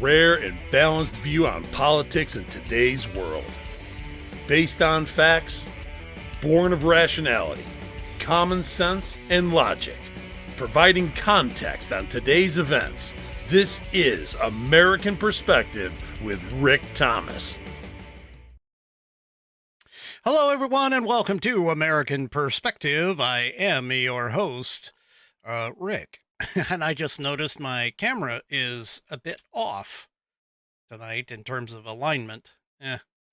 rare and balanced view on politics in today's world. Based on facts, born of rationality, common sense, and logic, providing context on today's events, this is American Perspective with Rick Thomas. Hello, everyone, and welcome to American Perspective. I am your host, Rick, and I just noticed my camera is a bit off tonight in terms of alignment.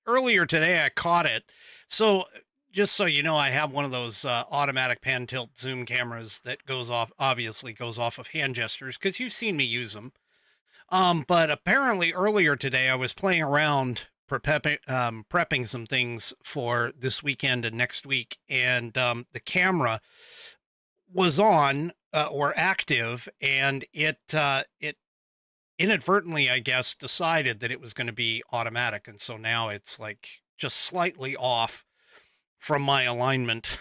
Earlier today, I caught it. So just so you know, I have one of those automatic pan tilt zoom cameras that obviously goes off of hand gestures, because you've seen me use them. But apparently earlier today, I was playing around prepping some things for this weekend and next week, and the camera was on or active, and it inadvertently, I guess, decided that it was going to be automatic, and so now it's like just slightly off from my alignment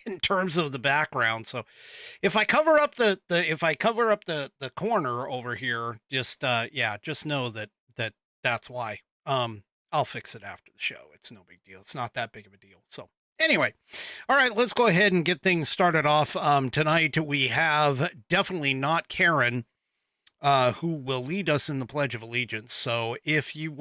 in terms of the background. So if I cover up the corner over here, just know that that's why. I'll fix it after the show. It's no big deal. It's not that big of a deal. So anyway, all right, let's go ahead and get things started off. Tonight we have definitely not Karen, who will lead us in the Pledge of Allegiance. So if you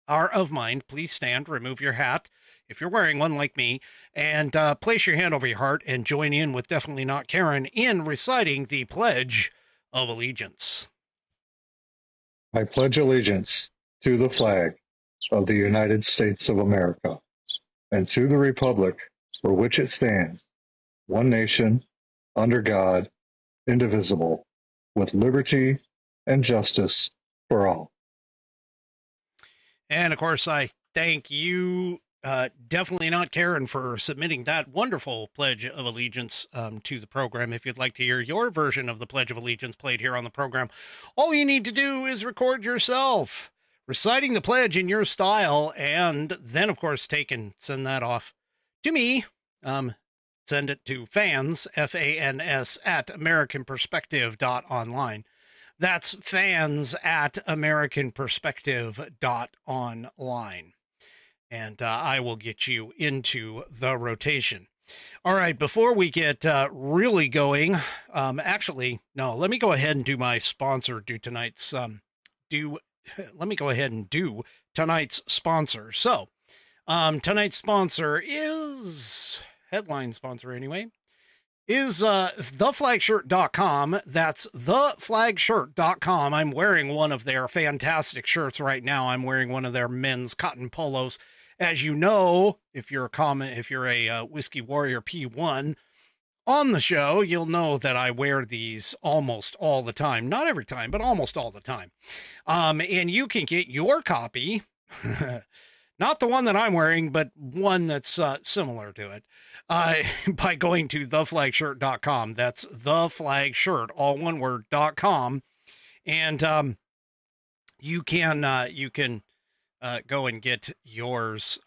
are of mind, please stand, remove your hat if you're wearing one like me, and place your hand over your heart and join in with Definitely Not Karen in reciting the Pledge of Allegiance. I pledge allegiance to the flag of the United States of America and to the republic for which it stands, one nation, under God, indivisible, with liberty and justice for all. And of course, I thank you, Definitely Not Karen, for submitting that wonderful Pledge of Allegiance to the program. If you'd like to hear your version of the Pledge of Allegiance played here on the program, all you need to do is record yourself reciting the pledge in your style, and then, of course, send that off to me. Send it to fans, F-A-N-S, at AmericanPerspective.online. That's fans at AmericanPerspective.online. And I will get you into the rotation. All right, before we get really going, actually, no, let me go ahead and do my sponsor, let me go ahead and do tonight's sponsor. So, tonight's sponsor is, headline sponsor anyway, is theflagshirt.com. That's theflagshirt.com. I'm wearing one of their fantastic shirts right now. I'm wearing one of their men's cotton polos. As you know, if you're a Whiskey Warrior P1 on the show, you'll know that I wear these almost all the time. Not every time, but almost all the time. And you can get your copy, not the one that I'm wearing, but one that's similar to it, by going to theflagshirt.com. That's theflagshirt, all one word, .com. And you can go and get yours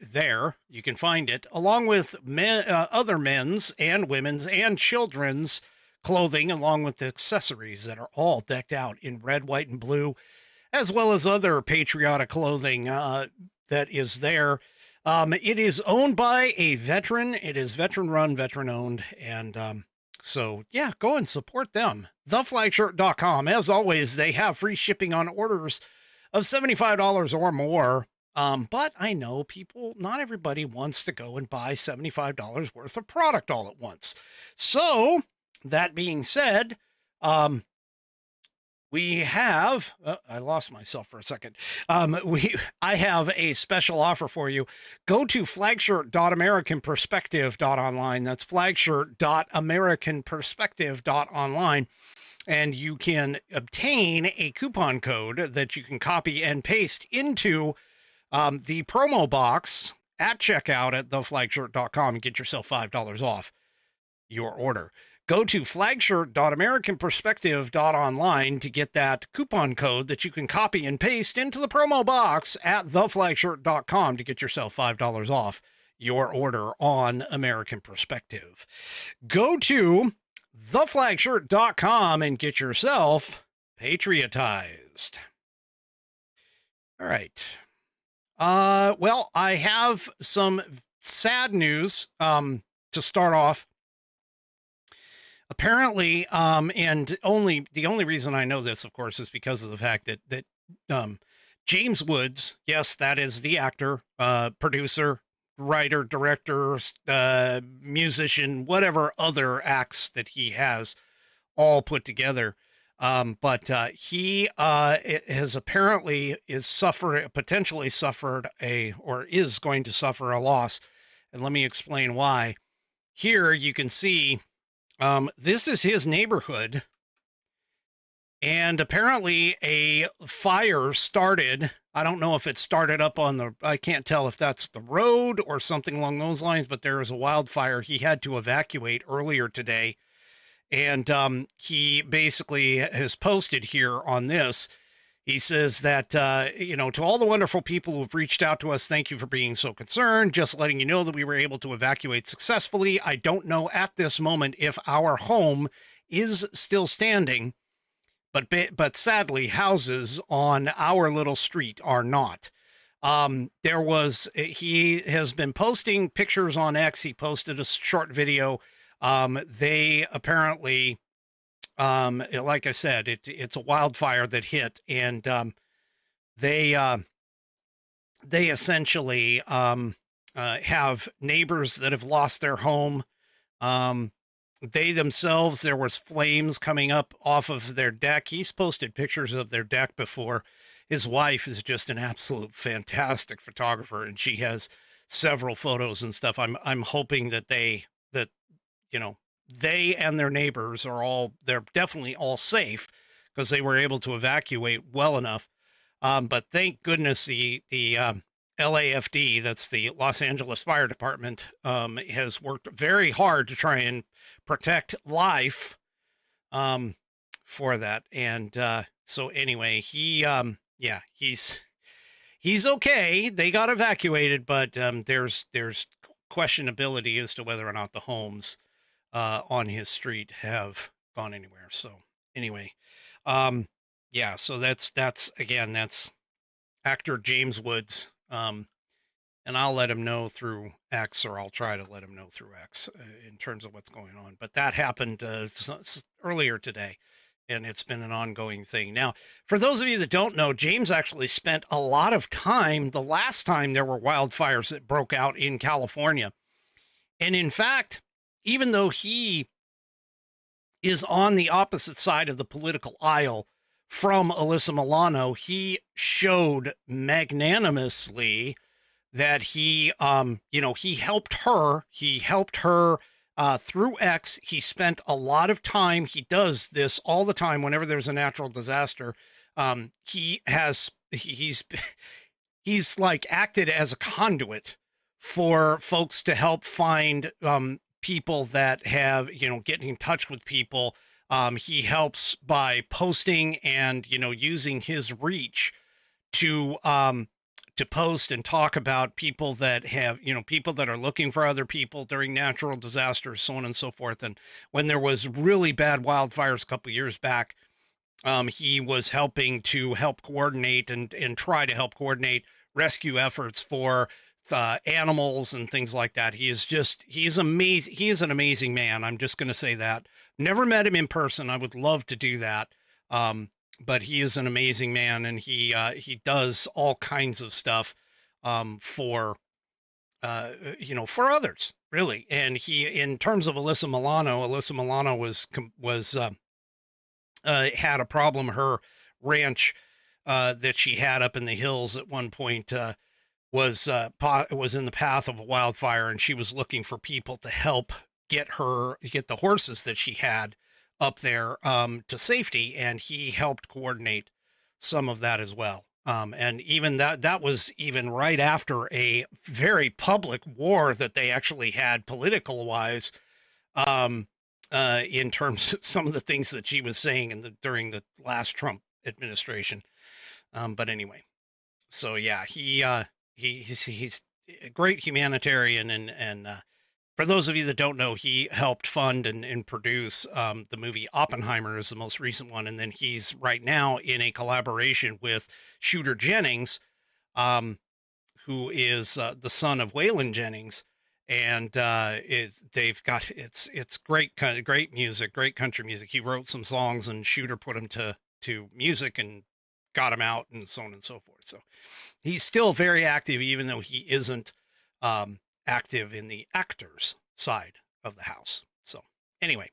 there. You can find it along with other men's and women's and children's clothing, along with accessories that are all decked out in red, white, and blue, as well as other patriotic clothing that is there. It is owned by a veteran. It is veteran run, veteran owned. And so, yeah, go and support them. Theflagshirt.com. As always, they have free shipping on orders of $75 or more. But I know not everybody wants to go and buy $75 worth of product all at once. So that being said, we have, I lost myself for a second. I have a special offer for you. Go to flagshirt.americanperspective.online. That's flagshirt.americanperspective.online. And you can obtain a coupon code that you can copy and paste into the promo box at checkout at theflagshirt.com and get yourself $5 off your order. Go to flagshirt.americanperspective.online to get that coupon code that you can copy and paste into the promo box at theflagshirt.com to get yourself $5 off your order on American Perspective. Go to theflagshirt.com and get yourself patriotized. All right. Well, I have some sad news to start off. Apparently, and the only reason I know this, of course, is because of the fact that James Woods, yes, that is the actor, producer, writer, director, musician, whatever other acts that he has all put together. But he has apparently potentially suffered or is going to suffer a loss. And let me explain why. Here you can see, this is his neighborhood. And apparently a fire started. I don't know if it started up I can't tell if that's the road or something along those lines, but there is a wildfire. He had to evacuate earlier today. And he basically has posted here on this. He says that, to all the wonderful people who have reached out to us, thank you for being so concerned. Just letting you know that we were able to evacuate successfully. I don't know at this moment if our home is still standing, but sadly, houses on our little street are not. He has been posting pictures on X. He posted a short video. They apparently, like I said, it's a wildfire that hit, and they essentially have neighbors that have lost their home. They themselves, there was flames coming up off of their deck. He's posted pictures of their deck before. His wife is just an absolute fantastic photographer, and she has several photos and stuff. I'm hoping that they and their neighbors they're definitely all safe because they were able to evacuate well enough. But thank goodness the LAFD, that's the Los Angeles Fire Department, has worked very hard to try and protect life for that. And so anyway, he's okay. They got evacuated, but there's questionability as to whether or not the homes on his street have gone anywhere. So anyway, so that's actor James Woods. And I'll let him know through X, or I'll try to let him know through X in terms of what's going on. But that happened earlier today, and it's been an ongoing thing. Now, for those of you that don't know, James actually spent a lot of time the last time there were wildfires that broke out in California. And in fact, even though he is on the opposite side of the political aisle from Alyssa Milano, he showed magnanimously that he helped her. He helped her through X. He spent a lot of time. He does this all the time whenever there's a natural disaster. He's like acted as a conduit for folks to help find people that have, get in touch with people. He helps by posting and, using his reach to post and talk about people that have, people that are looking for other people during natural disasters, so on and so forth. And when there was really bad wildfires a couple years back, he was helping to help coordinate and try to help coordinate rescue efforts for animals and things like that. He's amazing. He is an amazing man. I'm just going to say that. Never met him in person. I would love to do that. But he is an amazing man, and he does all kinds of stuff for others, really. And in terms of Alyssa Milano had a problem. Her ranch that she had up in the hills at one point was in the path of a wildfire, and she was looking for people to help get the horses that she had up there to safety, and he helped coordinate some of that as well. And even that was even right after a very public war that they actually had political wise, in terms of some of the things that she was saying during the last Trump administration. But anyway, so yeah, he's a great humanitarian, and For those of you that don't know, he helped fund and produce the movie Oppenheimer is the most recent one. And then he's right now in a collaboration with Shooter Jennings, who is the son of Waylon Jennings. And they've got, it's great, kind of great music, great country music. He wrote some songs and Shooter put them to music and got him out and so on and so forth. So he's still very active, even though he isn't active in the actors side of the house. So anyway,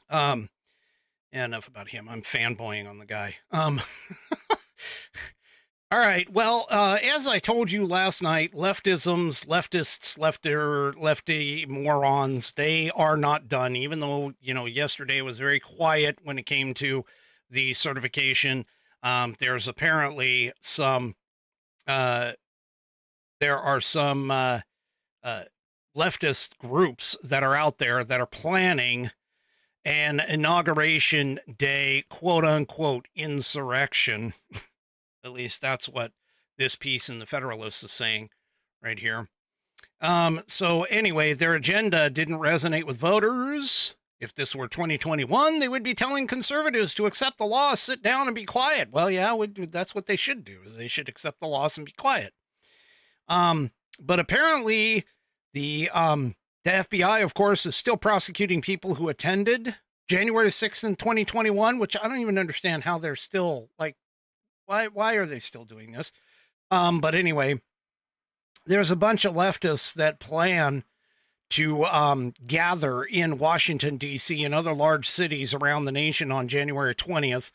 enough about him. I'm fanboying on the guy. All right. Well, as I told you last night, leftists, lefty morons, they are not done, even though, yesterday was very quiet when it came to the certification. There's apparently some, there are some leftist groups that are out there that are planning an inauguration day, quote unquote, insurrection. At least that's what this piece in the Federalist is saying right here. So anyway, their agenda didn't resonate with voters. If this were 2021, they would be telling conservatives to accept the loss, sit down and be quiet. Well, yeah, that's what they should do. Is they should accept the loss and be quiet. But apparently the FBI, of course, is still prosecuting people who attended January 6th in 2021, which I don't even understand how they're still like, why are they still doing this? But anyway, there's a bunch of leftists that plan to gather in Washington, D.C. and other large cities around the nation on January 20th,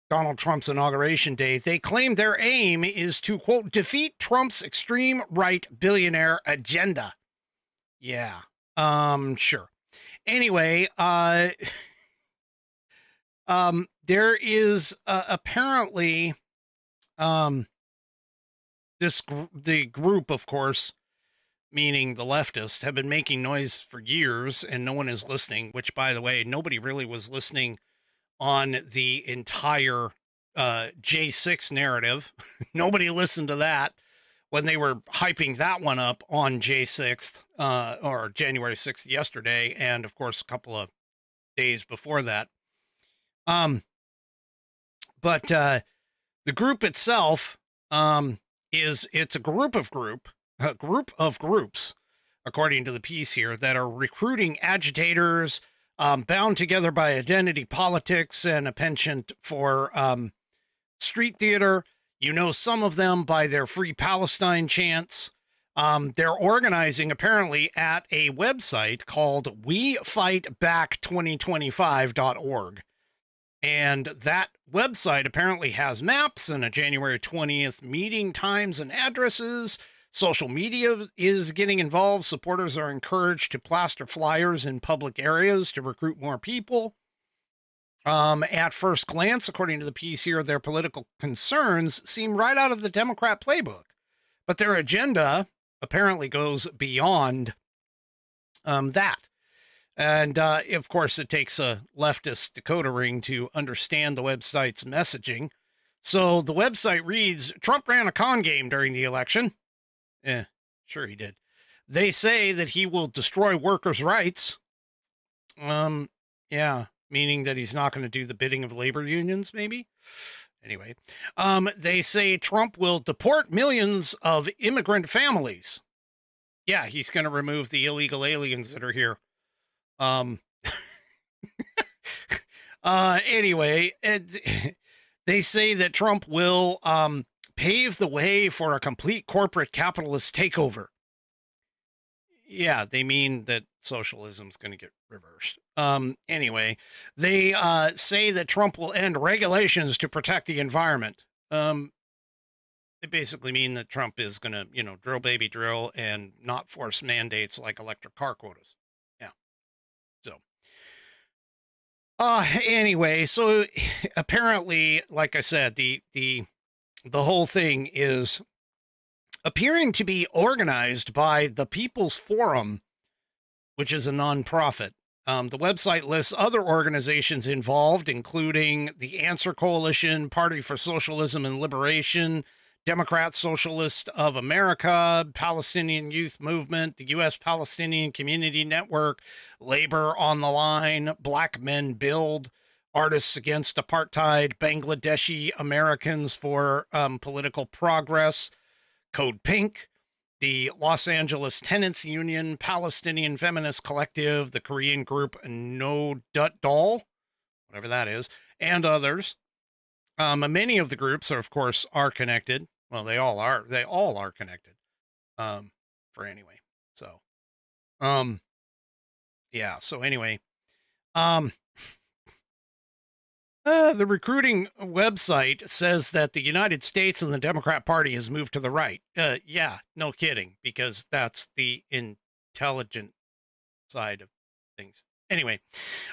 Donald Trump's inauguration day. They claim their aim is to, quote, defeat Trump's extreme right billionaire agenda. Yeah, sure. Anyway, there is apparently the group, of course, meaning the leftists, have been making noise for years and no one is listening, which, by the way, nobody really was listening on the entire J6 narrative. Nobody listened to that when they were hyping that one up on J6 or January 6th yesterday, and of course a couple of days before that. But the group itself it's a group of groups, according to the piece here, that are recruiting agitators bound together by identity politics and a penchant for street theater. You know some of them by their Free Palestine chants. They're organizing apparently at a website called WeFightBack2025.org. And that website apparently has maps and a January 20th meeting times and addresses. Social media is getting involved. Supporters are encouraged to plaster flyers in public areas to recruit more people. At first glance, according to the piece here, their political concerns seem right out of the Democrat playbook, but their agenda apparently goes beyond that. And of course, it takes a leftist decoder ring to understand the website's messaging. So the website reads, Trump ran a con game during the election. Sure he did. They say that he will destroy workers' rights. Yeah, meaning that he's not going to do the bidding of labor unions, maybe. Anyway, they say Trump will deport millions of immigrant families. Yeah, he's going to remove the illegal aliens that are here. Anyway, they say that Trump will pave the way for a complete corporate capitalist takeover. Yeah, they mean that socialism is going to get reversed. Anyway, they say that Trump will end regulations to protect the environment. They basically mean that Trump is going to, drill baby drill and not force mandates like electric car quotas. Yeah. So, anyway, so apparently, like I said, the whole thing is appearing to be organized by the People's Forum, which is a nonprofit. The website lists other organizations involved, including the Answer Coalition, Party for Socialism and Liberation, Democrat Socialist of America, Palestinian Youth Movement, the U.S. Palestinian Community Network, Labor on the Line, Black Men Build, Artists Against Apartheid, Bangladeshi Americans for Political Progress, Code Pink, the Los Angeles Tenants Union, Palestinian Feminist Collective, the Korean group No Dut Doll, whatever that is, and others. Many of the groups are, of course, are connected. Well, they all are connected. For anyway. So, yeah. So anyway, the recruiting website says that the United States and the Democrat Party has moved to the right. Yeah, no kidding, because that's the intelligent side of things. Anyway,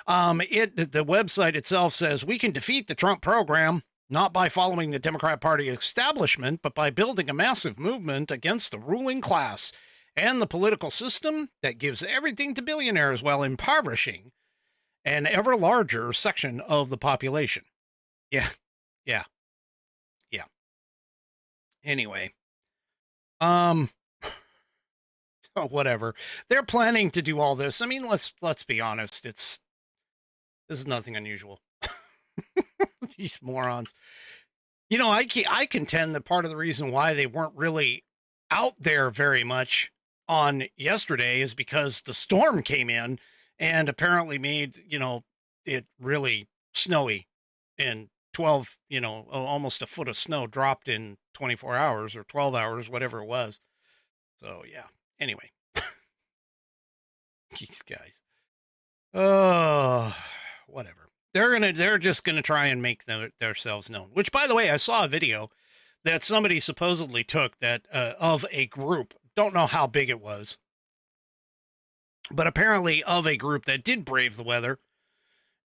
the website itself says we can defeat the Trump program not by following the Democrat Party establishment, but by building a massive movement against the ruling class and the political system that gives everything to billionaires while impoverishing an ever larger section of the population. Yeah. Anyway, so whatever. They're planning to do all this. I mean, let's be honest. This is nothing unusual. These morons. You know, I contend that part of the reason why they weren't really out there very much on yesterday is because the storm came in and apparently made, it really snowy, and 12, almost a foot of snow dropped in 24 hours or 12 hours, whatever it was. So, yeah. Anyway. These guys. Oh, whatever. They're just gonna try and make themselves known. Which, by the way, I saw a video that somebody supposedly took that of a group. Don't know how big it was, but apparently of a group that did brave the weather,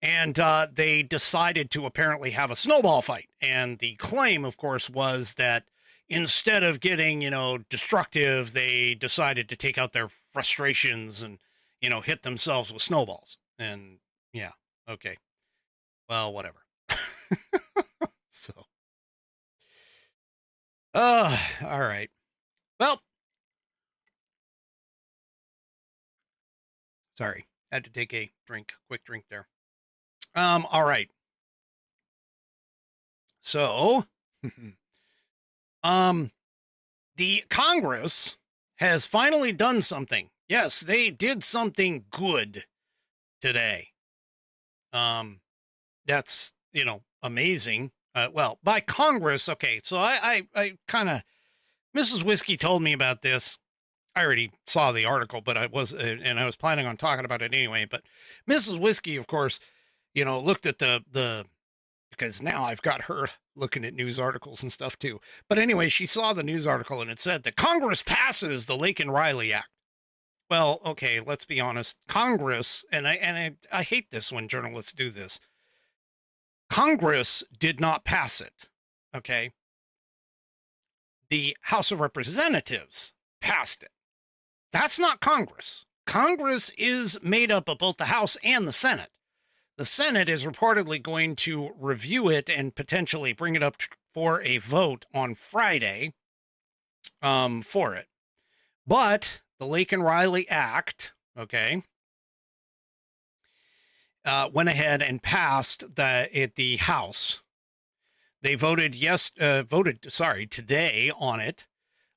and they decided to apparently have a snowball fight. And the claim, of course, was that instead of getting destructive, they decided to take out their frustrations and hit themselves with snowballs. And yeah, okay. Well, whatever. So, all right. Well, sorry, had to take a quick drink there. All right. So, the Congress has finally done something. Yes, they did something good today. That's, amazing. Well, by Congress. Okay. So I kind of, Mrs. Whiskey told me about this. I already saw the article, but I was planning on talking about it anyway. But Mrs. Whiskey, of course, looked at because now I've got her looking at news articles and stuff too. But anyway, she saw the news article and it said that Congress passes the Laken Riley Act. Well, okay, let's be honest. Congress, and I hate this when journalists do this. Congress did not pass it, okay? The House of Representatives passed it. That's not Congress. Congress is made up of both the House and the Senate. The Senate is reportedly going to review it and potentially bring it up for a vote on Friday for it. But the Laken Riley Act, okay, went ahead and passed the House. They voted today on it.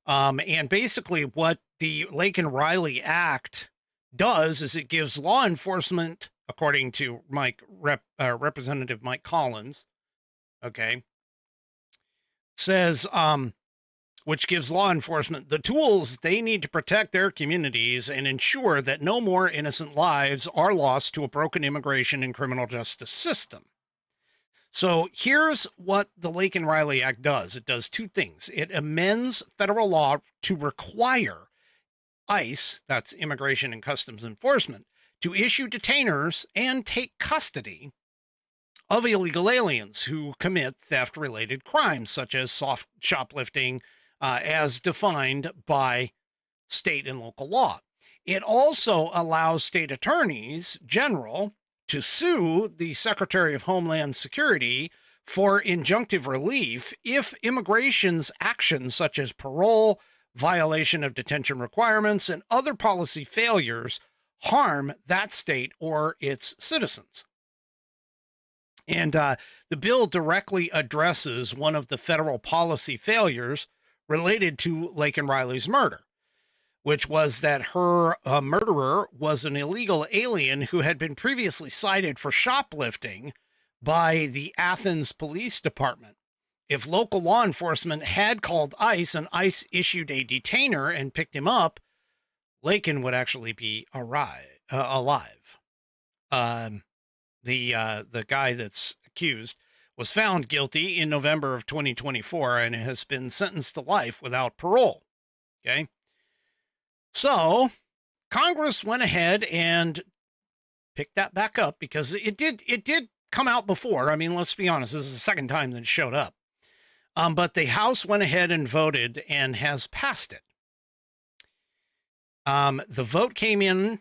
And basically what the Laken Riley Act does is it gives law enforcement, according to Representative Mike Collins, okay, says, which gives law enforcement the tools they need to protect their communities and ensure that no more innocent lives are lost to a broken immigration and criminal justice system. So here's what the Laken Riley Act does. It does two things. It amends federal law to require ICE, that's Immigration and Customs Enforcement, to issue detainers and take custody of illegal aliens who commit theft-related crimes, such as soft shoplifting, as defined by state and local law. It also allows state attorneys general to sue the Secretary of Homeland Security for injunctive relief if immigration's actions such as parole, violation of detention requirements, and other policy failures harm that state or its citizens. And the bill directly addresses one of the federal policy failures related to Laken Riley's murder, which was that her murderer was an illegal alien who had been previously cited for shoplifting by the Athens Police Department. If local law enforcement had called ICE and ICE issued a detainer and picked him up, Laken would actually be alive. The guy that's accused was found guilty in November of 2024 and has been sentenced to life without parole. Okay. So Congress went ahead and picked that back up because it did come out before. I mean, let's be honest, this is the second time that it showed up. But the House went ahead and voted and has passed it. The vote came in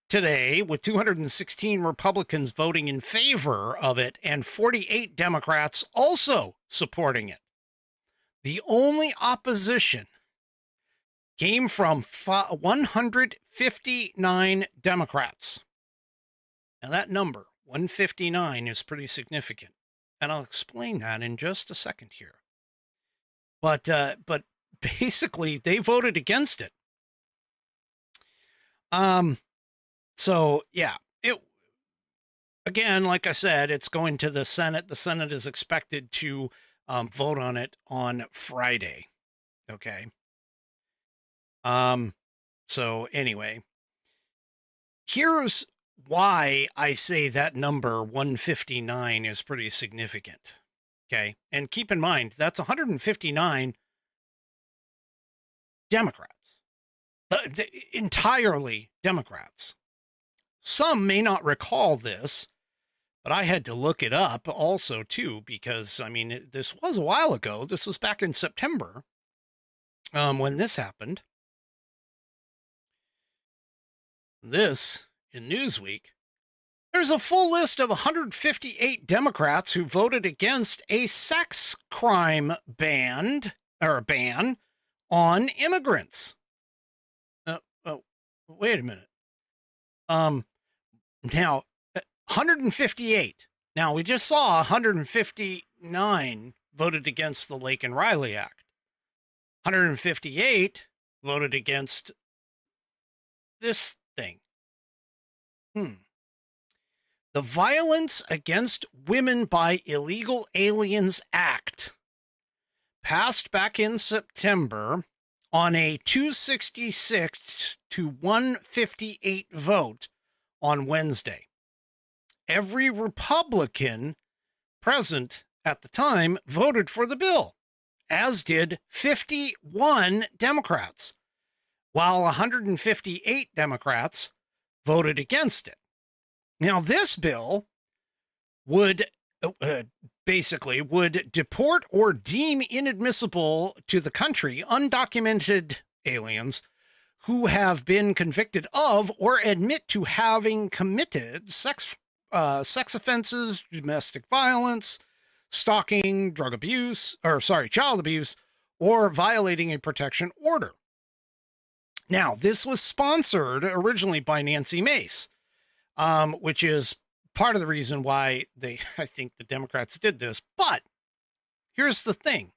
today with 216 Republicans voting in favor of it and 48 Democrats also supporting it. The only opposition came from 159 Democrats. Now that number, 159, is pretty significant. And I'll explain that in just a second here. But basically, they voted against it. So yeah, again, like I said, it's going to the Senate. The Senate is expected to vote on it on Friday. Okay. So anyway, here's why I say that number 159 is pretty significant. Okay. And keep in mind, that's 159 Democrats, entirely Democrats. Some may not recall this, but I had to look it up also too, because I mean, this was a while ago. This was back in September, when this happened. This in Newsweek, there's a full list of 158 Democrats who voted against a sex crime ban on immigrants. Wait a minute. Now 158. Now we just saw 159 voted against the Laken Riley Act. 158 voted against this thing. The Violence Against Women by Illegal Aliens Act passed back in September on a 266 to 158 vote on Wednesday. Every Republican present at the time voted for the bill, as did 51 Democrats, while 158 Democrats voted against it. Now, this bill would basically deport or deem inadmissible to the country undocumented aliens who have been convicted of or admit to having committed sex offenses, domestic violence, stalking, child abuse, or violating a protection order. Now, this was sponsored originally by Nancy Mace, which is part of the reason why I think the Democrats did this. But here's the thing.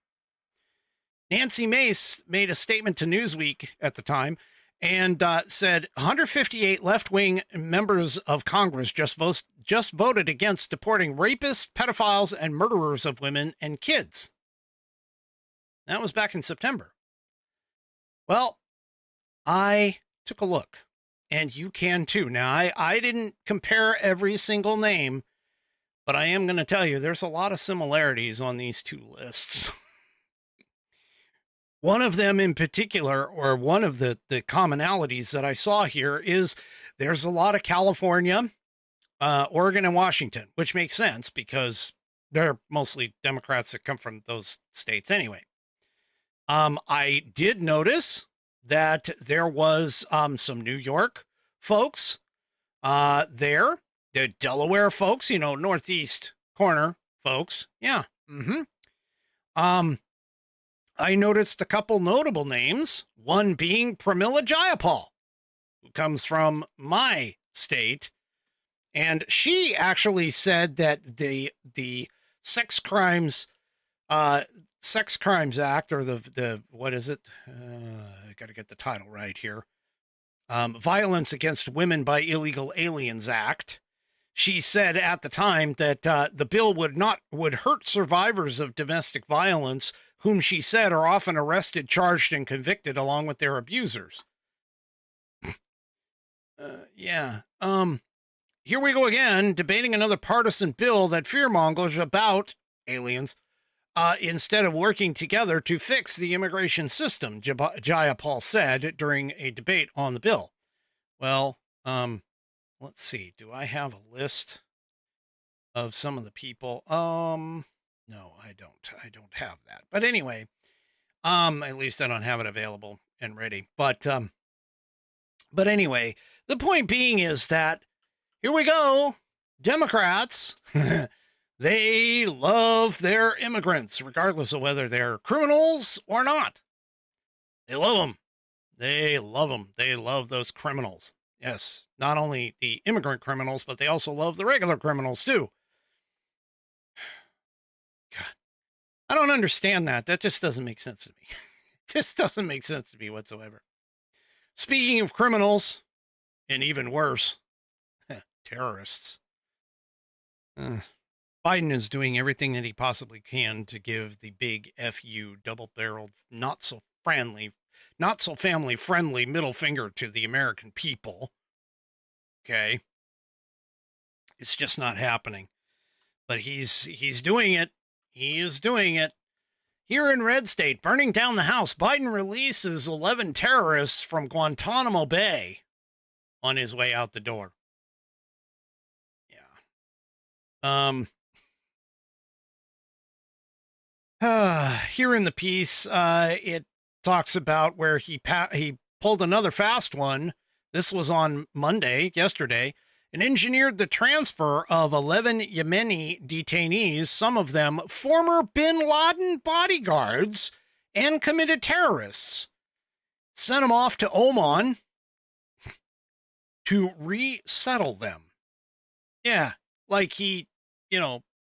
Nancy Mace made a statement to Newsweek at the time and said 158 left-wing members of Congress just voted against deporting rapists, pedophiles, and murderers of women and kids. That was back in September. Well, I took a look, and you can too. Now, I didn't compare every single name, but I am going to tell you there's a lot of similarities on these two lists. One of them in particular, or one of the commonalities that I saw here, is there's a lot of California, Oregon, and Washington, which makes sense because they're mostly Democrats that come from those states anyway. I did notice that there was some New York folks there, the Delaware folks, northeast corner folks. Yeah. I noticed a couple notable names, one being Pramila Jayapal, who comes from my state. And she actually said that the Sex Crimes Act, or the what is it? I got to get the title right here. Violence Against Women by Illegal Aliens Act. She said at the time that the bill would hurt survivors of domestic violence, whom she said are often arrested, charged, and convicted along with their abusers. Yeah. Here we go again, debating another partisan bill that fearmongers about aliens, instead of working together to fix the immigration system, Jayapal said during a debate on the bill. Well, let's see. Do I have a list of some of the people? No, I don't. I don't have that. But anyway, at least I don't have it available and ready. But anyway, the point being is that here we go. Democrats, they love their immigrants, regardless of whether they're criminals or not. They love them. They love them. They love those criminals. Yes, not only the immigrant criminals, but they also love the regular criminals too. God, I don't understand that. That just doesn't make sense to me. It just doesn't make sense to me whatsoever. Speaking of criminals, and even worse, terrorists. Biden is doing everything that he possibly can to give the big FU, double-barreled, not so family-friendly middle finger to the American people. Okay? It's just not happening. But he's doing it. He is doing it. Here in Red State, burning down the house, Biden releases 11 terrorists from Guantanamo Bay on his way out the door. Here in the piece, it talks about where he pulled another fast one. This was on Monday, yesterday, and engineered the transfer of 11 Yemeni detainees, some of them former bin Laden bodyguards and committed terrorists. Sent them off to Oman to resettle them. Yeah, like he,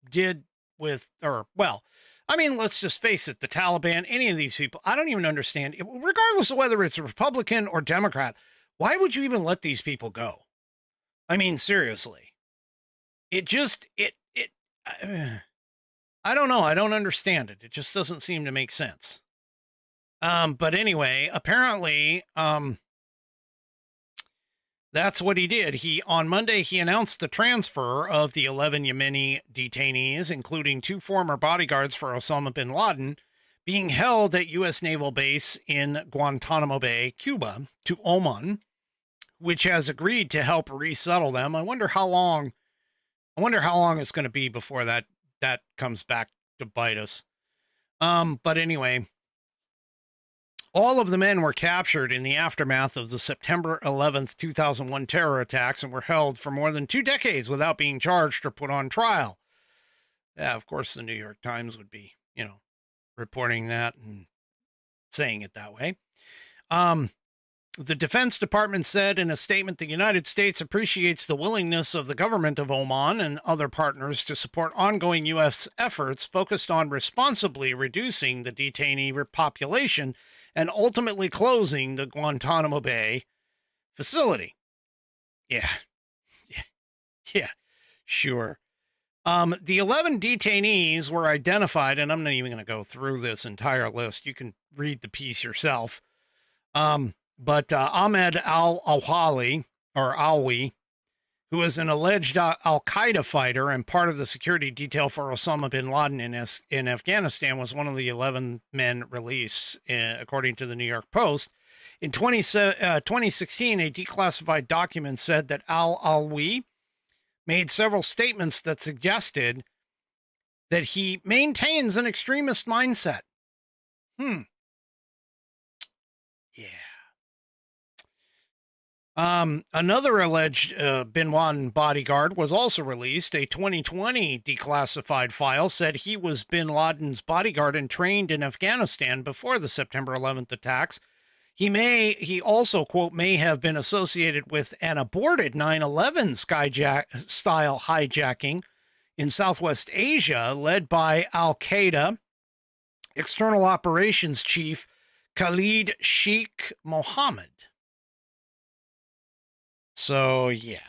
did with, let's just face it, the Taliban, any of these people, I don't even understand, regardless of whether it's a Republican or Democrat, why would you even let these people go? I mean, seriously. I don't know. I don't understand it. It just doesn't seem to make sense. But anyway, apparently, that's what he did. On Monday, he announced the transfer of the 11 Yemeni detainees, including 2 former bodyguards for Osama bin Laden, being held at U.S. Naval Base in Guantanamo Bay, Cuba, to Oman, which has agreed to help resettle them. I wonder how long it's going to be before that comes back to bite us. But anyway, all of the men were captured in the aftermath of the September 11th, 2001 terror attacks and were held for more than 2 decades without being charged or put on trial. Yeah, of course, the New York Times would be, reporting that and saying it that way. The Defense Department said in a statement the United States appreciates the willingness of the government of Oman and other partners to support ongoing U.S. efforts focused on responsibly reducing the detainee population and ultimately closing the Guantanamo Bay facility. Yeah, sure. The 11 detainees were identified, and I'm not even going to go through this entire list. You can read the piece yourself. But Ahmed al-Awali, or Alwi, who is an alleged al-Qaeda fighter and part of the security detail for Osama bin Laden in Afghanistan, was one of the 11 men released, according to the New York Post. In 2016, a declassified document said that al-Alwi made several statements that suggested that he maintains an extremist mindset. Yeah. Another alleged bin Laden bodyguard was also released. A 2020 declassified file said he was bin Laden's bodyguard and trained in Afghanistan before the September 11th attacks. He also, quote, may have been associated with an aborted 9/11 style hijacking in Southwest Asia, led by Al-Qaeda External Operations Chief Khalid Sheikh Mohammed. So, yeah,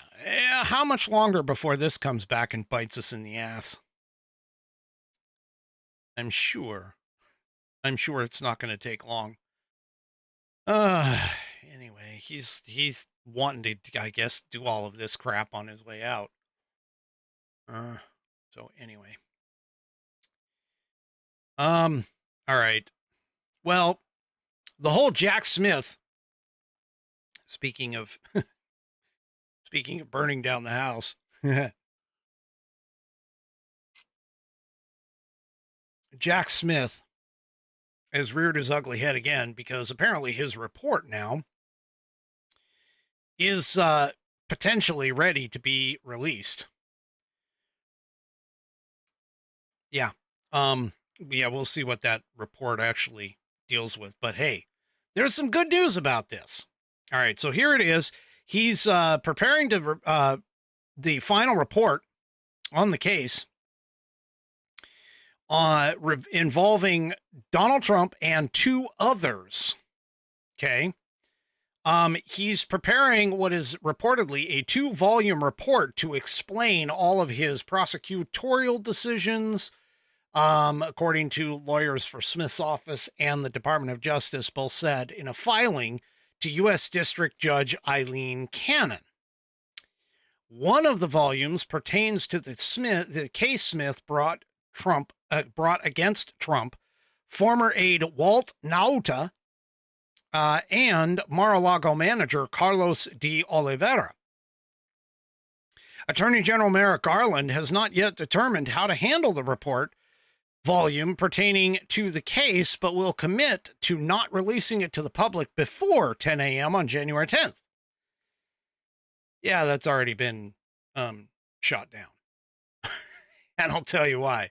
how much longer before this comes back and bites us in the ass? I'm sure it's not going to take long. Anyway, he's wanting to, I guess, do all of this crap on his way out. So anyway. All right. Well, the whole Jack Smith, speaking of burning down the house, Jack Smith has reared his ugly head again because apparently his report now is potentially ready to be released. Yeah. Yeah, we'll see what that report actually deals with. But hey, there's some good news about this. All right, so here it is. He's preparing to the final report on the case involving Donald Trump and two others. Okay. He's preparing what is reportedly a 2-volume report to explain all of his prosecutorial decisions, according to lawyers for Smith's office and the Department of Justice, both said in a filing to U.S. District Judge Eileen Cannon. One of the volumes pertains to the case Smith brought against Trump, former aide Walt Nauta, and Mar-a-Lago manager Carlos de Oliveira. Attorney General Merrick Garland has not yet determined how to handle the report volume pertaining to the case, but will commit to not releasing it to the public before 10 a.m. on January 10th. Yeah, that's already been shot down. And I'll tell you why.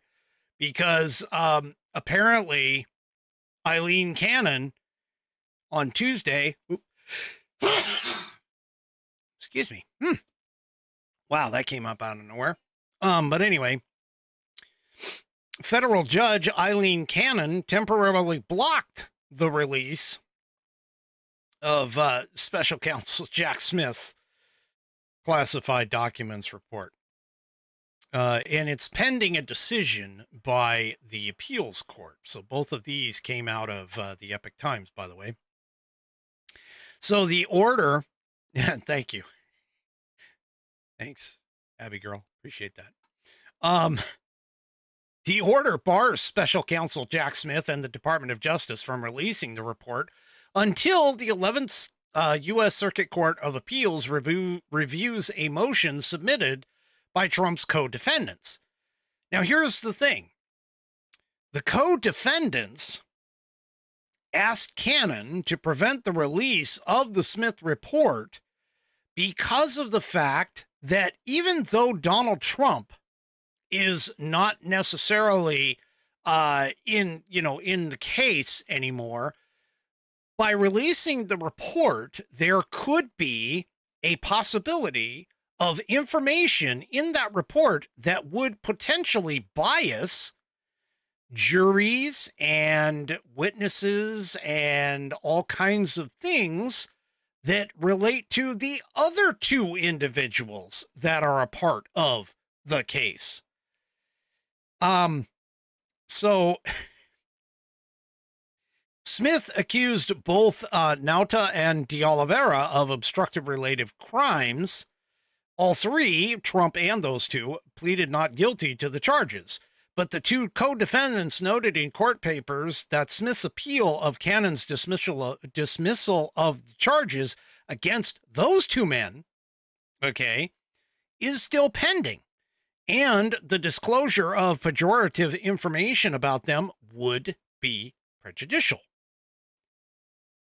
Because apparently Eileen Cannon on Tuesday, excuse me. Wow, that came up out of nowhere. But anyway, federal judge Eileen Cannon temporarily blocked the release of special counsel Jack Smith's classified documents report. And it's pending a decision by the appeals court. So both of these came out of the Epic Times, by the way. So the order, thank you. Thanks, Abby girl. Appreciate that. The order bars special counsel Jack Smith and the Department of Justice from releasing the report until the 11th U.S. Circuit Court of Appeals reviews a motion submitted by Trump's co-defendants. Now, here's the thing. The co-defendants asked Cannon to prevent the release of the Smith report because of the fact that even though Donald Trump is not necessarily in the case anymore, by releasing the report, there could be a possibility of information in that report that would potentially bias juries and witnesses and all kinds of things that relate to the other two individuals that are a part of the case. So Smith accused both Nauta and de Oliveira of obstructive related crimes. All three, Trump and those two, pleaded not guilty to the charges. But the two co-defendants noted in court papers that Smith's appeal of Cannon's dismissal of the charges against those two men, is still pending. And the disclosure of pejorative information about them would be prejudicial.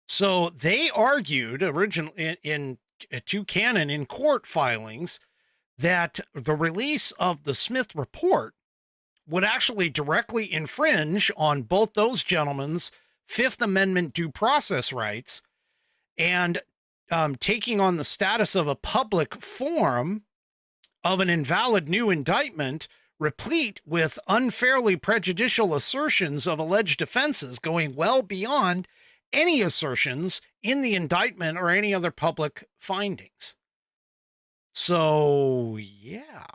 So they argued originally in to Cannon in court filings that the release of the Smith report would actually directly infringe on both those gentlemen's Fifth Amendment due process rights and taking on the status of a public forum of an invalid new indictment replete with unfairly prejudicial assertions of alleged offenses going well beyond any assertions in the indictment or any other public findings. So, yeah.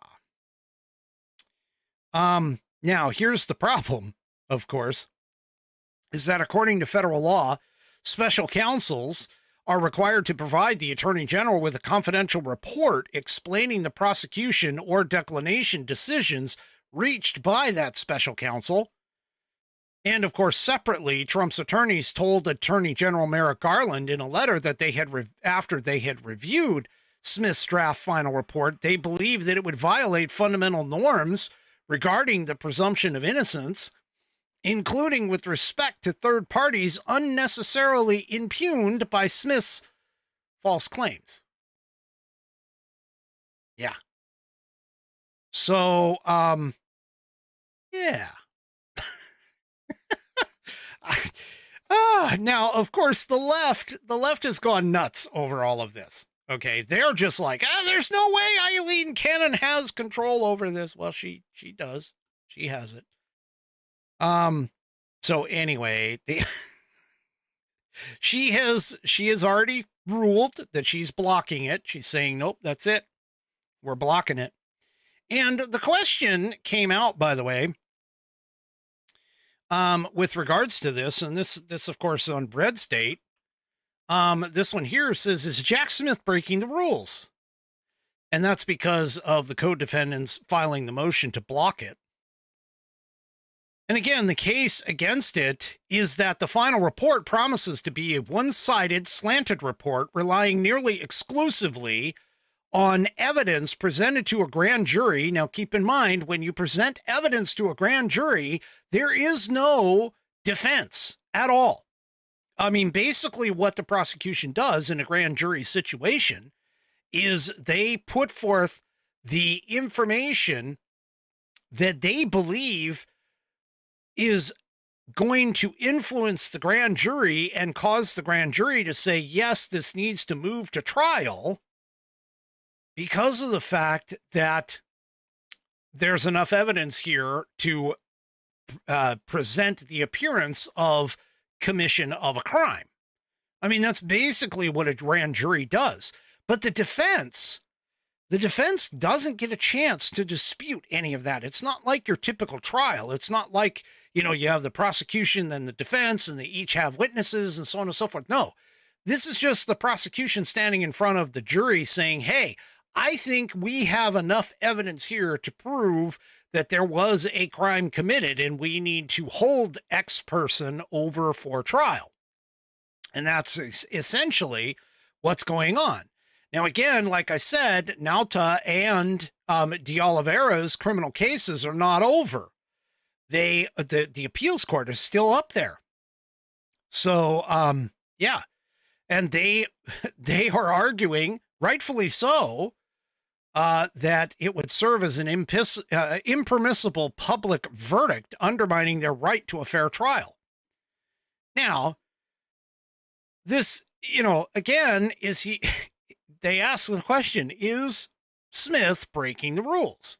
Now, here's the problem, of course, is that according to federal law, special counsels are required to provide the Attorney General with a confidential report explaining the prosecution or declination decisions reached by that special counsel. And of course, separately, Trump's attorneys told Attorney General Merrick Garland in a letter that they had, after they had reviewed Smith's draft final report, they believed that it would violate fundamental norms regarding the presumption of innocence, including with respect to third parties unnecessarily impugned by Smith's false claims. Yeah. So, yeah. Now, of course, the left has gone nuts over all of this. Okay, they're just like, there's no way Eileen Cannon has control over this. Well, she does. She has it. So anyway, she has already ruled that she's blocking it. She's saying, nope, that's it. We're blocking it. And the question came out, by the way, with regards to this, and this of course on Red State. This one here says, is Jack Smith breaking the rules? And that's because of the co-defendants filing the motion to block it. And again, the case against it is that the final report promises to be a one-sided, slanted report relying nearly exclusively on evidence presented to a grand jury. Now, keep in mind, when you present evidence to a grand jury, there is no defense at all. I mean, basically what the prosecution does in a grand jury situation is they put forth the information that they believe is going to influence the grand jury and cause the grand jury to say, yes, this needs to move to trial because of the fact that there's enough evidence here to present the appearance of commission of a crime. I mean, that's basically what a grand jury does. But the defense doesn't get a chance to dispute any of that. It's not like your typical trial. It's not like, you have the prosecution, then the defense, and they each have witnesses and so on and so forth. No, this is just the prosecution standing in front of the jury saying, hey, I think we have enough evidence here to prove that there was a crime committed and we need to hold X person over for trial. And that's essentially what's going on. Now, again, like I said, Nauta and de Oliveira's criminal cases are not over. The appeals court is still up there. So, yeah. And they are arguing, rightfully so, that it would serve as an impermissible public verdict, undermining their right to a fair trial. Now, this, again, they ask the question, is Smith breaking the rules?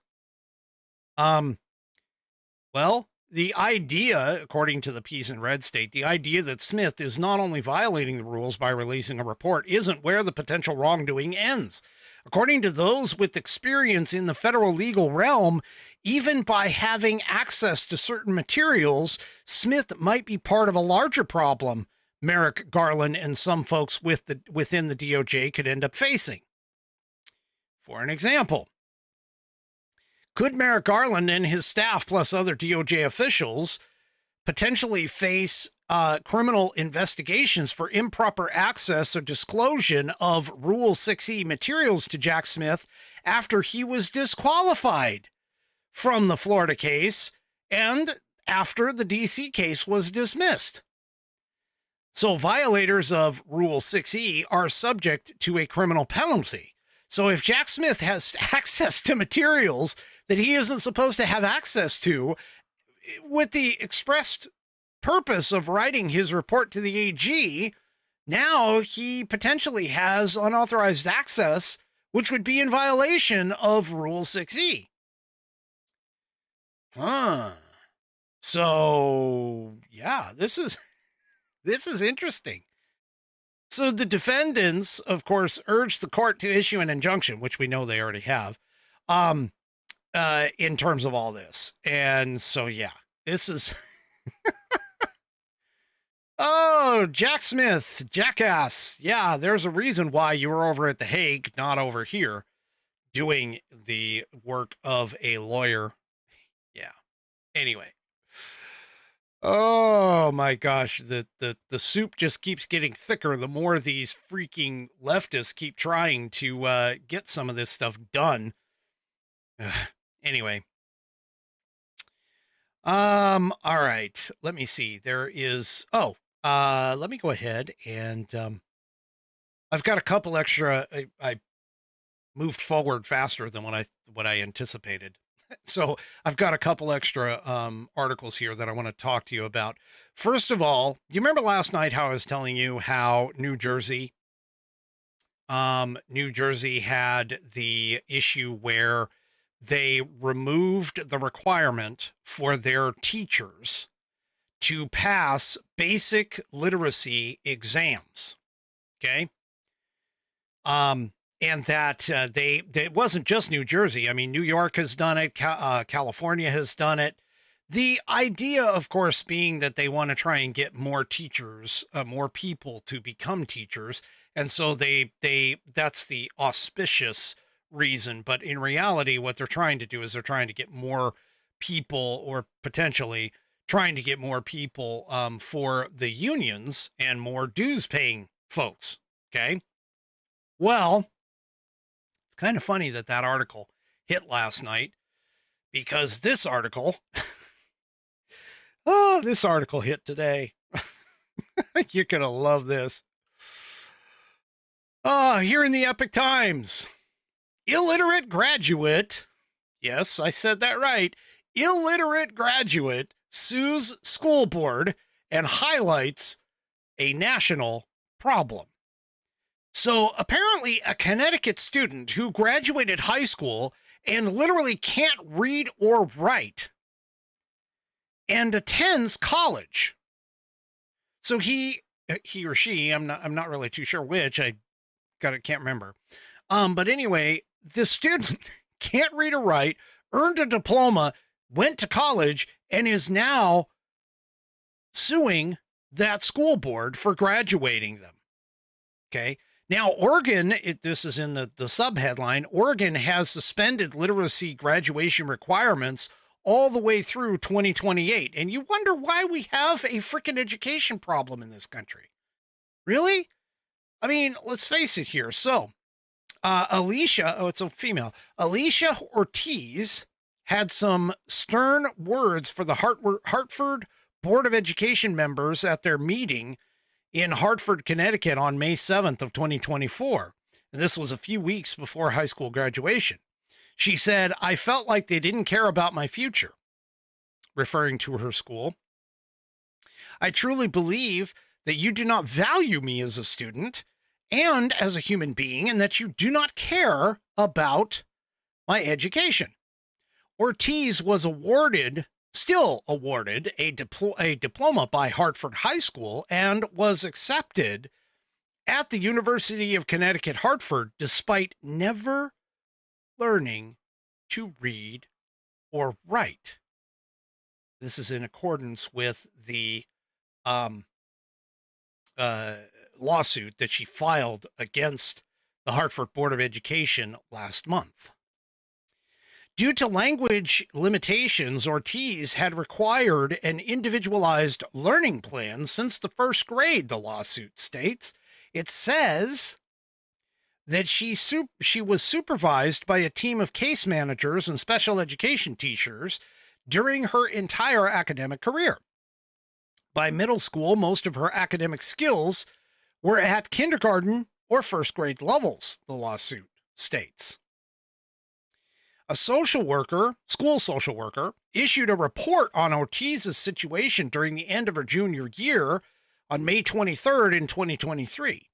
Well, the idea, according to the piece in Red State, the idea that Smith is not only violating the rules by releasing a report isn't where the potential wrongdoing ends. According to those with experience in the federal legal realm, even by having access to certain materials, Smith might be part of a larger problem Merrick Garland and some folks within the DOJ could end up facing. For an example, could Merrick Garland and his staff plus other DOJ officials potentially face criminal investigations for improper access or disclosure of Rule 6E materials to Jack Smith after he was disqualified from the Florida case and after the DC case was dismissed? So violators of Rule 6E are subject to a criminal penalty. So if Jack Smith has access to materials that he isn't supposed to have access to, with the expressed purpose of writing his report to the AG, now he potentially has unauthorized access, which would be in violation of Rule 6E. So, yeah, this is interesting. So the defendants, of course, urged the court to issue an injunction, which we know they already have, in terms of all this. And so, yeah, this is... Oh, Jack Smith, jackass. Yeah, there's a reason why you were over at The Hague, not over here, doing the work of a lawyer. Yeah. Anyway. Oh my gosh, the soup just keeps getting thicker the more these freaking leftists keep trying to get some of this stuff done. Anyway. All right, let me see. There is, let me go ahead and, I've got a couple extra, I moved forward faster than what I anticipated. So I've got a couple extra, articles here that I want to talk to you about. First of all, you remember last night how I was telling you how New Jersey had the issue where they removed the requirement for their teachers to pass basic literacy exams. Okay. And that it wasn't just New Jersey. I mean, New York has done it. California has done it. The idea, of course, being that they want to try and get more teachers, more people to become teachers. And so that's the auspicious reason. But in reality, what they're trying to do is they're trying to get more people, or potentially trying to get more people for the unions and more dues paying folks. Okay. Well, it's kind of funny that article hit last night, because this article, this article hit today. You're going to love this. Here in the Epic Times, illiterate graduate. Yes, I said that right. Illiterate graduate sues school board and highlights a national problem. So apparently a Connecticut student who graduated high school and literally can't read or write and attends college. So he or she, I'm not really too sure which, can't remember. But anyway, the student can't read or write, earned a diploma, went to college, and is now suing that school board for graduating them. Okay. Now, Oregon, this is in the sub-headline, Oregon has suspended literacy graduation requirements all the way through 2028. And you wonder why we have a freaking education problem in this country. Really? I mean, let's face it here. So, Alicia, it's a female, Alicia Ortiz had some stern words for the Hartford Board of Education members at their meeting in Hartford, Connecticut on May 7th of 2024. And this was a few weeks before high school graduation. She said, "I felt like they didn't care about my future," referring to her school. "I truly believe that you do not value me as a student and as a human being, and that you do not care about my education." Ortiz was still awarded a diploma by Hartford High School and was accepted at the University of Connecticut, Hartford, despite never learning to read or write. This is in accordance with the lawsuit that she filed against the Hartford Board of Education last month. Due to language limitations, Ortiz had required an individualized learning plan since the first grade, the lawsuit states. It says that she was supervised by a team of case managers and special education teachers during her entire academic career. By middle school, most of her academic skills were at kindergarten or first grade levels, the lawsuit states. A social worker, school social worker, issued a report on Ortiz's situation during the end of her junior year on May 23rd in 2023.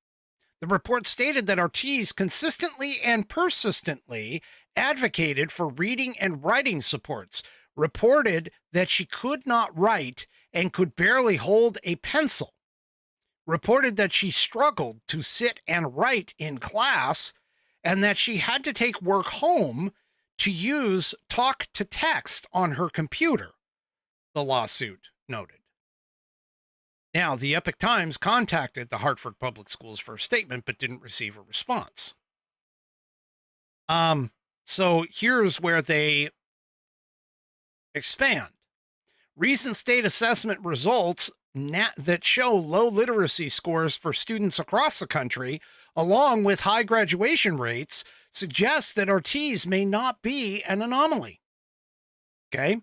The report stated that Ortiz consistently and persistently advocated for reading and writing supports, reported that she could not write and could barely hold a pencil, reported that she struggled to sit and write in class, and that she had to take work home to use talk to text on her computer, the lawsuit noted. Now, the Epoch Times contacted the Hartford Public Schools for a statement, but didn't receive a response. So here's where they expand. Recent state assessment results that show low literacy scores for students across the country, along with high graduation rates, suggest that Ortiz may not be an anomaly. Okay?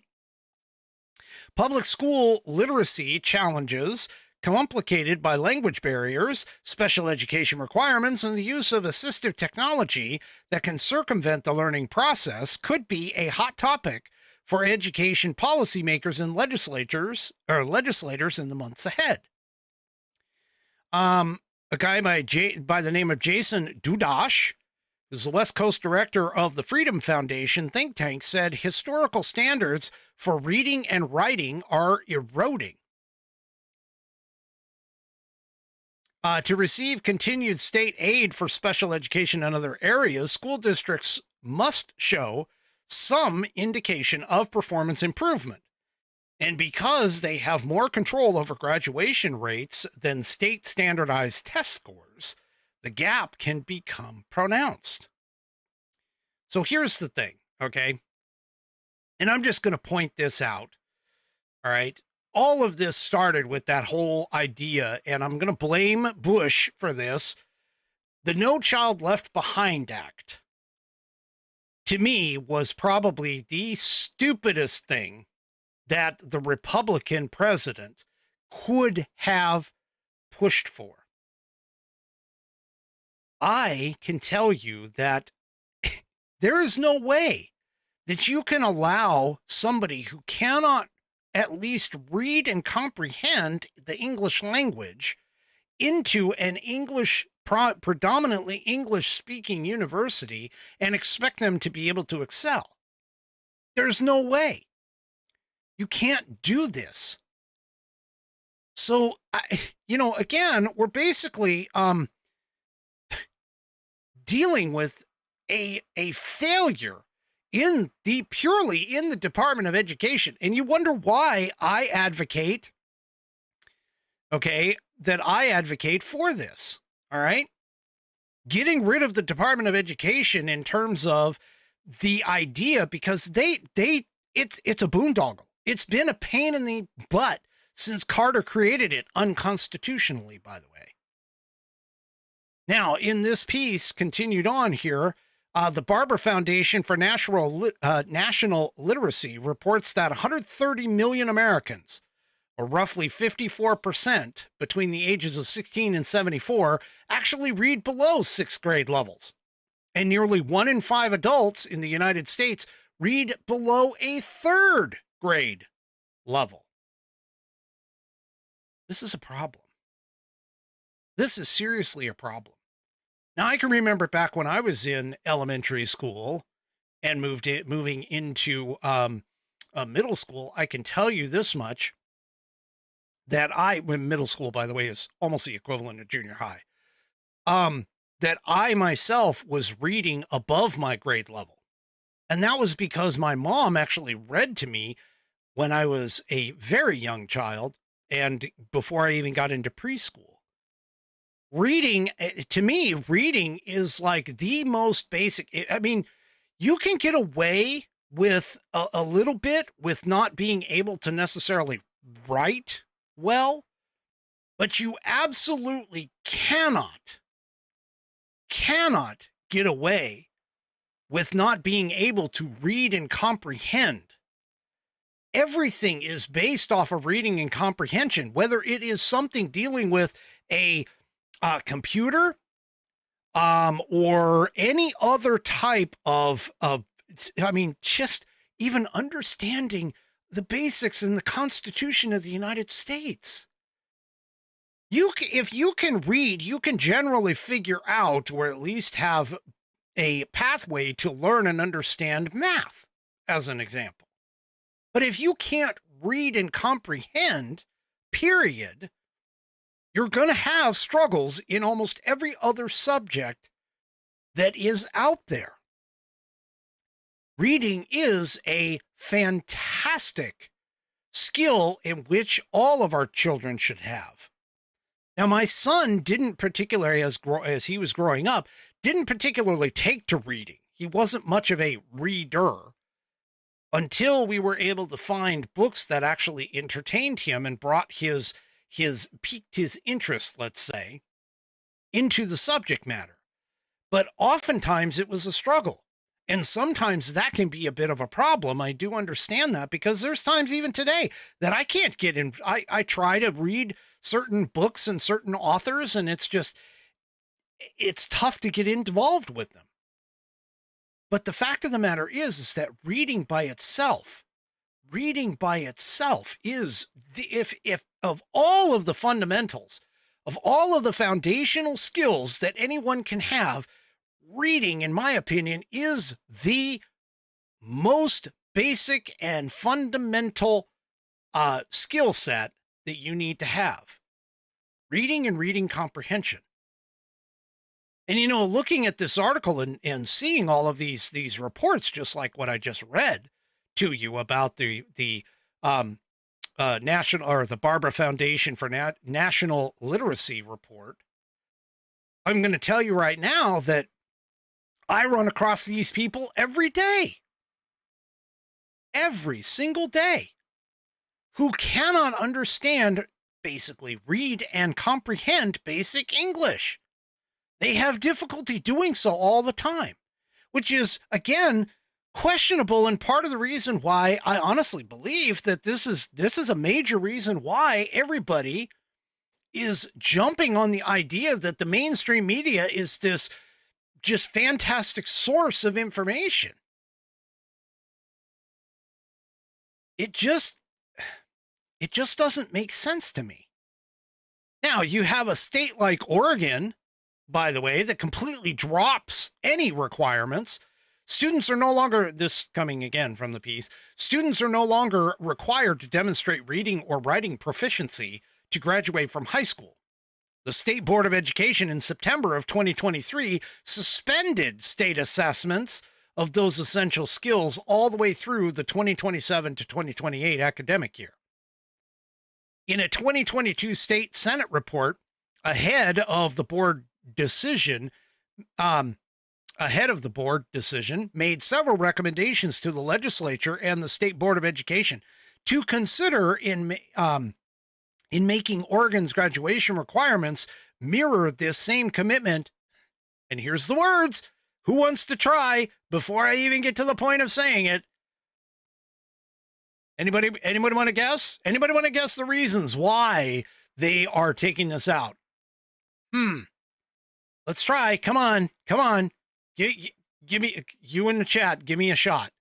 Public school literacy challenges, complicated by language barriers, special education requirements, and the use of assistive technology that can circumvent the learning process, could be a hot topic for education policymakers and legislators in the months ahead. A guy by the name of Jason Dudash, who's the West Coast director of the Freedom Foundation think tank, said historical standards for reading and writing are eroding. To receive continued state aid for special education in other areas, school districts must show some indication of performance improvement. And because they have more control over graduation rates than state standardized test scores, the gap can become pronounced. So here's the thing, okay? And I'm just going to point this out, all right? All of this started with that whole idea, and I'm going to blame Bush for this, the No Child Left Behind Act, to me, was probably the stupidest thing that the Republican president could have pushed for. I can tell you that there is no way that you can allow somebody who cannot at least read and comprehend the English language into an predominantly English-speaking university and expect them to be able to excel. There's no way. You can't do this. So, again, we're basically dealing with a failure purely in the Department of Education. And you wonder why I advocate, that I advocate for this. All right. Getting rid of the Department of Education in terms of the idea, because it's a boondoggle. It's been a pain in the butt since Carter created it unconstitutionally, by the way. Now, in this piece, continued on here, the Barber Foundation for National Literacy reports that 130 million Americans, or roughly 54% between the ages of 16 and 74, actually read below sixth grade levels. And nearly 1 in 5 adults in the United States read below a third grade level. This is a problem. This is seriously a problem. Now, I can remember back when I was in elementary school and moving into middle school, I can tell you this much, that when middle school, by the way, is almost the equivalent of junior high, that I myself was reading above my grade level. And that was because my mom actually read to me when I was a very young child and before I even got into preschool. Reading, to me, reading is like the most basic. I mean, you can get away with a little bit with not being able to necessarily write well, but you absolutely cannot get away with not being able to read and comprehend everything is based off of reading and comprehension, whether it is something dealing with a computer, or any other type of, I mean, just even understanding the basics in the Constitution of the United States. If you can read, you can generally figure out, or at least have a pathway to learn and understand math, as an example. But if you can't read and comprehend, period, you're going to have struggles in almost every other subject that is out there. Reading is a fantastic skill in which all of our children should have. Now, my son didn't particularly, as he was growing up, didn't particularly take to reading. He wasn't much of a reader until we were able to find books that actually entertained him and brought piqued his interest, let's say, into the subject matter. But oftentimes it was a struggle. And sometimes that can be a bit of a problem. I do understand that, because there's times even today that I can't get in. I try to read certain books and certain authors, and it's tough to get involved with them. But the fact of the matter is that reading by itself is if of all of the fundamentals, of all of the foundational skills that anyone can have, reading, in my opinion, is the most basic and fundamental skill set that you need to have. Reading and reading comprehension. And, looking at this article and seeing all of these reports, just like what I just read to you about the national, or the Barbara Foundation for National Literacy report, I'm going to tell you right now that I run across these people every day, every single day, who cannot understand, basically read and comprehend basic English. They have difficulty doing so all the time, which is, again, questionable, and part of the reason why I honestly believe that this is a major reason why everybody is jumping on the idea that the mainstream media is this just fantastic source of information. It just doesn't make sense to me. Now, you have a state like Oregon, by the way, that completely drops any requirements. Students are no longer, this coming again from the piece, students are no longer required to demonstrate reading or writing proficiency to graduate from high school. The State Board of Education in September of 2023 suspended state assessments of those essential skills all the way through the 2027 to 2028 academic year. In a 2022 State Senate report ahead of the board decision, made several recommendations to the legislature and the State Board of Education to consider in making Oregon's graduation requirements mirror this same commitment. And here's the words. Who wants to try before I even get to the point of saying it? Anybody want to guess? Anybody want to guess the reasons why they are taking this out? Let's try. Come on. Give me, you in the chat, give me a shot.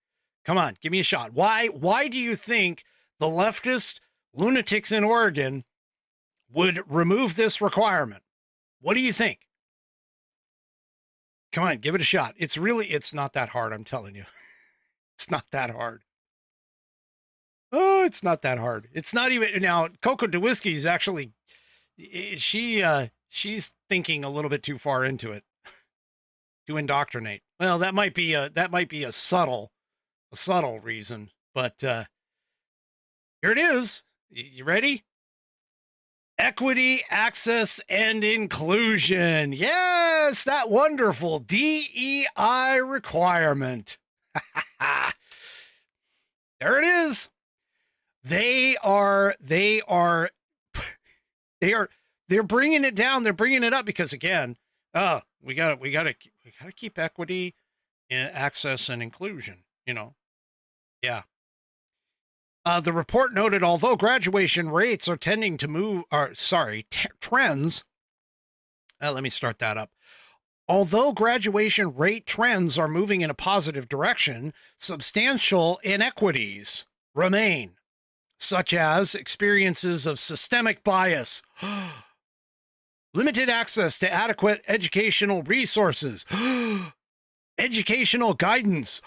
Come on, give me a shot. Why do you think the leftist lunatics in Oregon would remove this requirement? What do you think? Come on, give it a shot. It's not that hard, I'm telling you. It's not that hard. Oh, it's not that hard. It's not even, now, Coco DeWhiskey is actually, she's thinking a little bit too far into it to indoctrinate. Well, that might be a subtle reason, but here it is. You ready? Equity, access, and inclusion. Yes, that wonderful DEI requirement. There it is. They're bringing it down. They're bringing it up because, again, we gotta keep equity, access, and inclusion. Yeah. The report noted, although graduation rates are tending to move, trends. Let me start that up. Although graduation rate trends are moving in a positive direction, substantial inequities remain, such as experiences of systemic bias, limited access to adequate educational resources, educational guidance,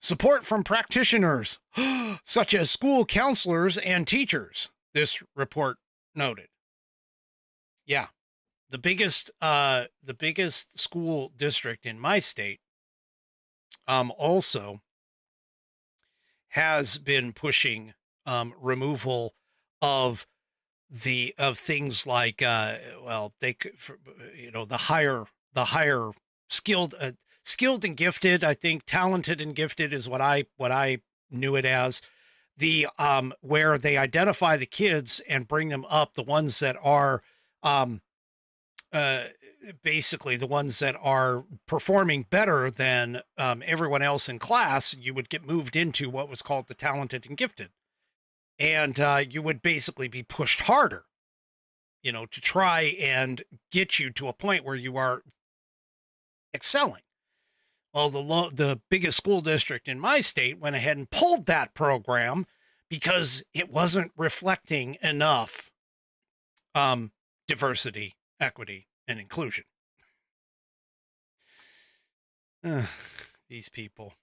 support from practitioners, such as school counselors and teachers, this report noted. Yeah. The biggest school district in my state also has been pushing removal of things like the higher skilled and gifted. I think talented and gifted is what I knew it as. The where they identify the kids and bring them up, the ones that are basically the ones that are performing better than everyone else in class, you would get moved into what was called the talented and gifted. And you would basically be pushed harder, to try and get you to a point where you are excelling. Well, the biggest school district in my state went ahead and pulled that program because it wasn't reflecting enough diversity, equity, and inclusion. These people.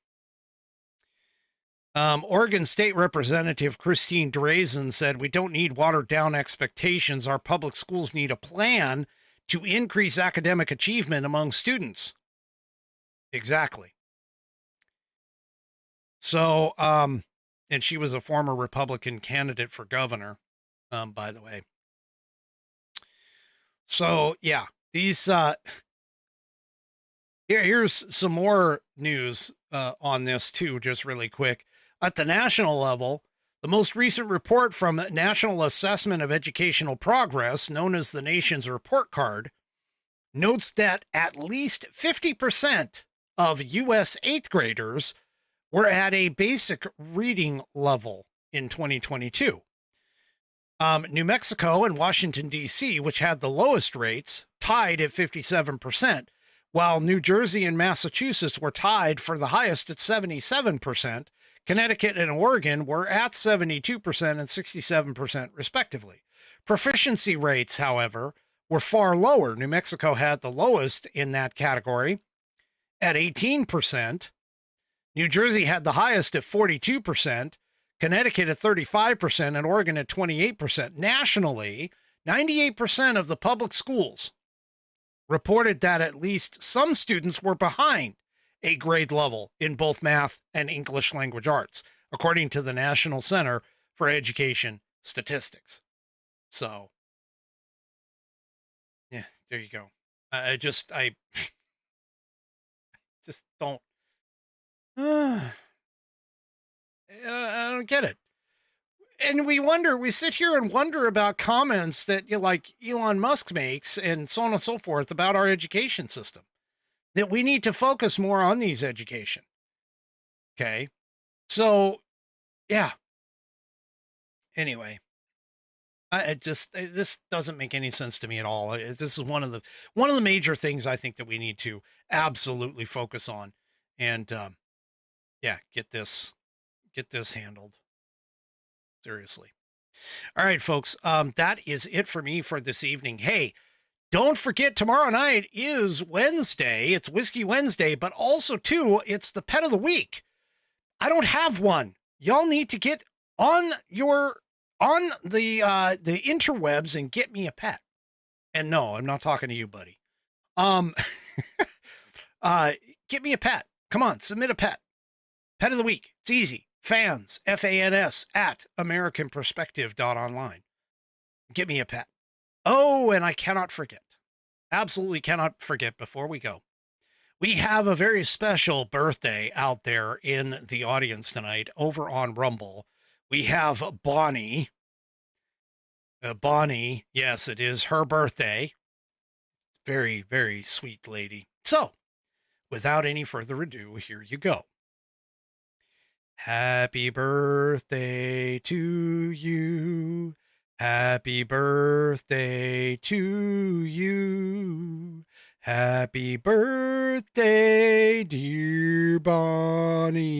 Oregon State Representative Christine Drazen said, "We don't need watered down expectations. Our public schools need a plan to increase academic achievement among students." Exactly. So, and she was a former Republican candidate for governor, by the way. So, yeah, these, here's some more news on this too, just really quick. At the national level, the most recent report from National Assessment of Educational Progress, known as the nation's report card, notes that at least 50% of U.S. 8th graders were at a basic reading level in 2022. New Mexico and Washington, D.C., which had the lowest rates, tied at 57%, while New Jersey and Massachusetts were tied for the highest at 77%. Connecticut and Oregon were at 72% and 67%, respectively. Proficiency rates, however, were far lower. New Mexico had the lowest in that category at 18%. New Jersey had the highest at 42%. Connecticut at 35%, and Oregon at 28%. Nationally, 98% of the public schools reported that at least some students were behind a grade level in both math and English language arts, according to the National Center for Education Statistics. So, yeah, there you go. I just don't. I don't get it. And we sit here and wonder about comments that like Elon Musk makes and so on and so forth about our education system, that we need to focus more on these education. Okay. So yeah. Anyway, this doesn't make any sense to me at all. This is one of the major things I think that we need to absolutely focus on and, get this handled. Seriously. All right, folks. That is it for me for this evening. Hey, don't forget tomorrow night is Wednesday. It's Whiskey Wednesday, but also too, it's the pet of the week. I don't have one. Y'all need to get on the interwebs and get me a pet. And no, I'm not talking to you, buddy. Get me a pet. Come on, submit a pet. Pet of the week. It's easy. Fans, FANS, at AmericanPerspective.online. Get me a pet. Oh, and I cannot forget. Absolutely cannot forget before we go. We have a very special birthday out there in the audience tonight over on Rumble. We have Bonnie. Bonnie, yes, it is her birthday. Very, very sweet lady. So, without any further ado, here you go. Happy birthday to you. Happy birthday to you. Happy birthday, dear Bonnie.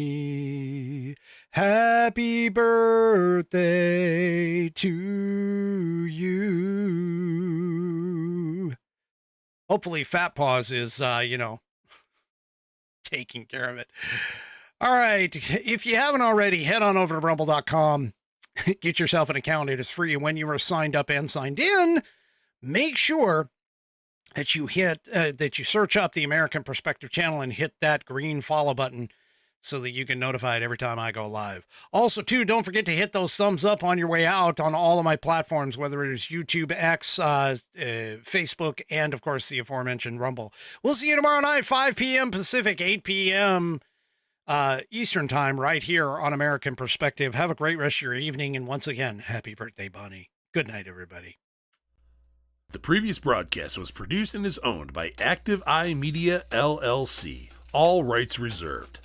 Happy birthday to you. Hopefully Fat Paws is, taking care of it. All right. If you haven't already, head on over to rumble.com. Get yourself an account. It is free. And when you are signed up and signed in, make sure that you search up the American Perspective channel and hit that green follow button so that you can notify it every time I go live. Also, too, don't forget to hit those thumbs up on your way out on all of my platforms, whether it is YouTube, X, Facebook, and, of course, the aforementioned Rumble. We'll see you tomorrow night, 5 p.m. Pacific, 8 p.m. Eastern Time, right here on American Perspective. Have a great rest of your evening, and once again, happy birthday, Bonnie. Good night, everybody. The previous broadcast was produced and is owned by Active Eye Media LLC. All rights reserved.